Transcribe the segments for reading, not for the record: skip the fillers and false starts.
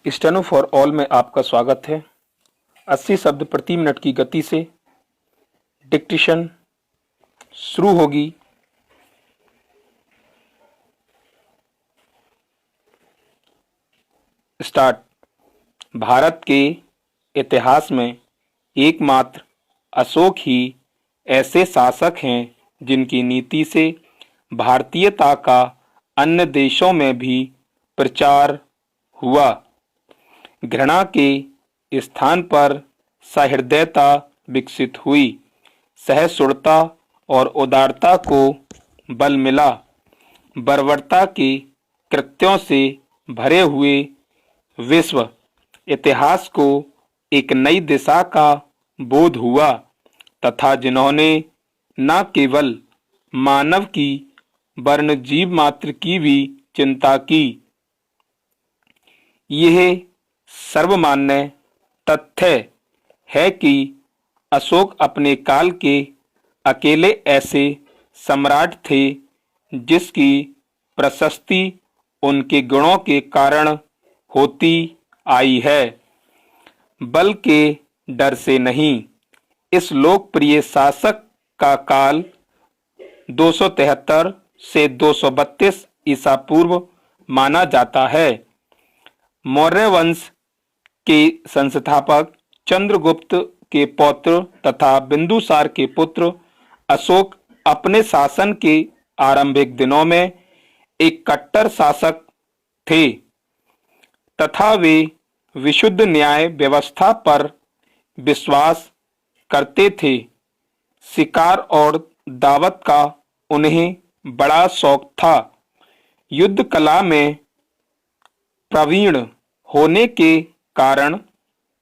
Steno for all में आपका स्वागत है। 80 शब्द प्रति मिनट की गति से डिक्टेशन शुरू होगी। स्टार्ट। भारत के इतिहास में एकमात्र अशोक ही ऐसे शासक हैं जिनकी नीति से भारतीयता का अन्य देशों में भी प्रचार हुआ। घृणा के स्थान पर सहृदयता विकसित हुई, सहिष्णुता और उदारता को बल मिला। बर्बरता के कृत्यों से भरे हुए विश्व इतिहास को एक नई दिशा का बोध हुआ तथा जिन्होंने न केवल मानव की वर्ण जीव मात्र की भी चिंता की। यह सर्वमान्य तथ्य है कि अशोक अपने काल के अकेले ऐसे सम्राट थे जिसकी प्रशस्ति उनके गुणों के कारण होती आई है, बल के डर से नहीं। इस लोकप्रिय शासक का काल 273 से 232 ईसा पूर्व माना जाता है। मौर्य वंश के संस्थापक चंद्रगुप्त के पौत्र तथा बिंदुसार के पुत्र अशोक अपने शासन के आरंभिक दिनों में एक कट्टर शासक थे तथा वे विशुद्ध न्याय व्यवस्था पर विश्वास करते थे। शिकार और दावत का उन्हें बड़ा शौक था। युद्ध कला में प्रवीण होने के कारण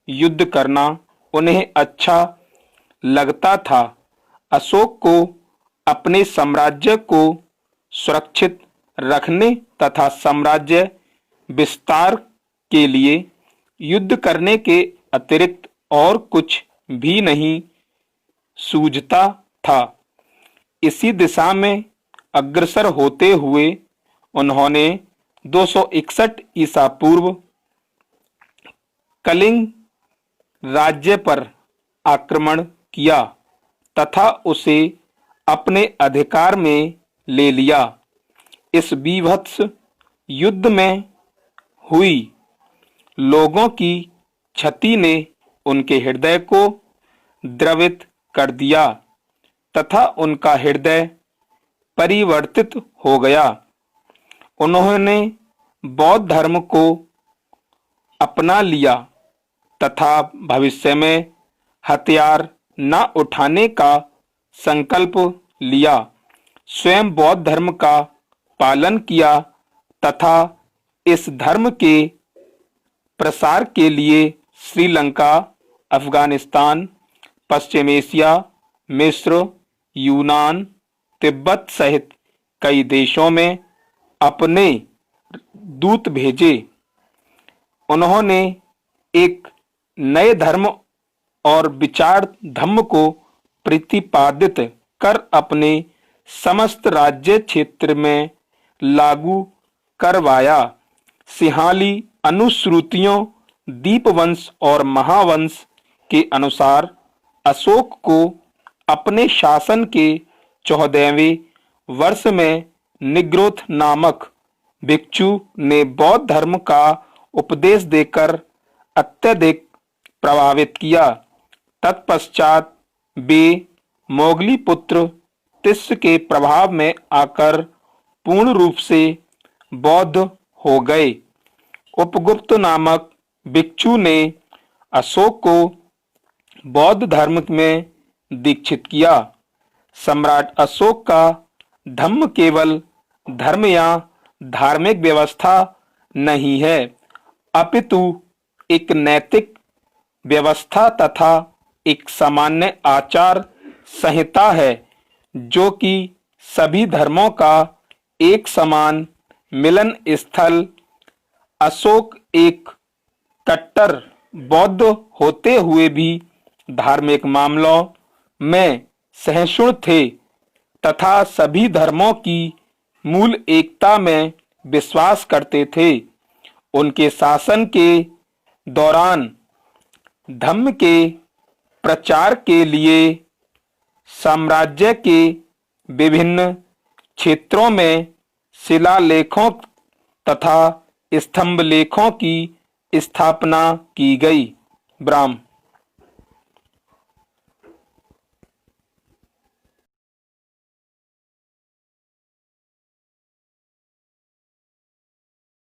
युद्ध करना उन्हें अच्छा लगता था। अशोक को अपने साम्राज्य को सुरक्षित रखने तथा साम्राज्य विस्तार के लिए युद्ध करने के अतिरिक्त और कुछ भी नहीं सूझता था। इसी दिशा में अग्रसर होते हुए उन्होंने 261 ईसा पूर्व कलिंग राज्य पर आक्रमण किया तथा उसे अपने अधिकार में ले लिया। इस बीभत्स युद्ध में हुई लोगों की क्षति ने उनके हृदय को द्रवित कर दिया तथा उनका हृदय परिवर्तित हो गया। उन्होंने बौद्ध धर्म को अपना लिया तथा भविष्य में हथियार न उठाने का संकल्प लिया। स्वयं बौद्ध धर्म का पालन किया तथा इस धर्म के प्रसार के लिए श्रीलंका, अफगानिस्तान, पश्चिम एशिया, मिस्र, यूनान, तिब्बत सहित कई देशों में अपने दूत भेजे। उन्होंने एक नए धर्म और विचार धम्म को प्रतिपादित कर अपने समस्त राज्य क्षेत्र में लागू करवाया। सिंहाली अनुश्रुतियों दीपवंश और महावंश के अनुसार अशोक को अपने शासन के 14वें वर्ष में निग्रोध नामक भिक्षु ने बौद्ध धर्म का उपदेश देकर अत्यधिक प्रभावित किया। तत्पश्चात वे मोगली पुत्र तिस्य के प्रभाव में आकर पूर्ण रूप से बौद्ध हो गए। उपगुप्त नामक भिक्षु ने अशोक को बौद्ध धर्म में दीक्षित किया। सम्राट अशोक का धम्म केवल धर्म या धार्मिक व्यवस्था नहीं है, अपितु एक नैतिक व्यवस्था तथा एक सामान्य आचार संहिता है जो कि सभी धर्मों का एक समान मिलन स्थल। अशोक एक कट्टर बौद्ध होते हुए भी धार्मिक मामलों में सहिष्णु थे तथा सभी धर्मों की मूल एकता में विश्वास करते थे। उनके शासन के दौरान धम्म के प्रचार के लिए साम्राज्य के विभिन्न क्षेत्रों में शिलालेखों तथा स्तंभलेखों की स्थापना की गई। ब्राह्म।